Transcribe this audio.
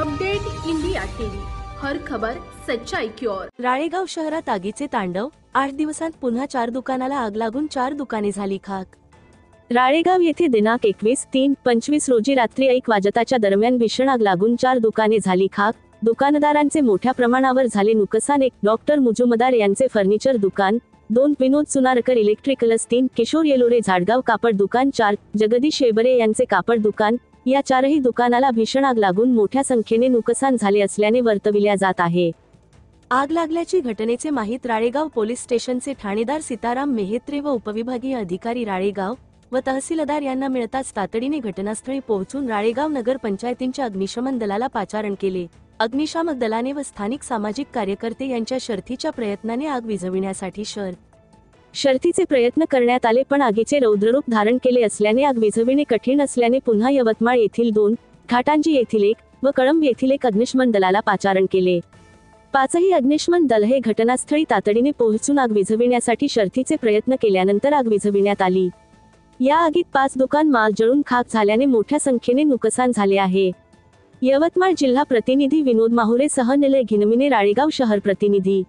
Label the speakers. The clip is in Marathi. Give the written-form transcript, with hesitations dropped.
Speaker 1: अपडेट इंडिया टीव्ही, हर खबर सच्चाई की ओर।
Speaker 2: राळेगाव शहरात आगीचे तांडव। 8 दिवसांत पुन्हा 4 दुकानाला आग लागून 4 दुकाने झाली खाक। राळेगाव येथे दिनांक 21/3/25 रोजी रात्री 1 वाजताच्या दरम्यान भीषण आग लागून 4 दुकाने झाली खाक। दुकानदारांचे मोठ्या प्रमाणावर झाले नुकसान। 1 डॉक्टर मुजुमदार यांचे फर्निचर दुकान, 2 विनोद सुनारकर इलेक्ट्रिकल्स, 3 किशोर येलोरे झाडगाव कापड दुकान, 4 जगदीश शेबरे यांचे कापड दुकान। या 4ही दुकानाला भीषण आग लागून मोठ्या संख्येने नुकसान झाले असल्याने वर्तविल्या जात आहे। आग लागल्याची घटनेचे माहिती राळेगाव पोलीस स्टेशनचे ठाणेदार सीताराम मेहेत्रे व उपविभागीय अधिकारी राळेगाव व तहसीलदार यांना मिळताच तातडीने घटनास्थळी पोहोचून राळेगाव नगर पंचायतीच्या अग्निशमन दलाला पाचारण केले। अग्निशामक दलाने व स्थानिक सामाजिक कार्यकर्ते यांच्या शर्थीच्या प्रयत्नाने आग विझविण्यासाठी शर्थीचे प्रयत्न करण्यात आले, पण आगीचे रौद्ररूप धारण केले असल्याने आग विझविणे कठीण असल्याने पुन्हा यवतमाळ येथील 2, घाटांजी येथील 1 व कळंब येथील 1 अग्निशमन दलाला पाचारण केले। 5ही अग्निशमन दल हे घटनास्थळी तातडीने पोहोचून आग विझविण्यासाठी शर्थीचे प्रयत्न केल्यानंतर आग विझविण्यात आली। या आगीत 5 दुकान माल जळून खाक झाल्याने मोठ्या संख्येने नुकसान झाले आहे। यवतमाळ जिल्हा प्रतिनिधी विनोद माहुरे सह निलय घिनमिने, राळेगाव शहर प्रतिनिधी।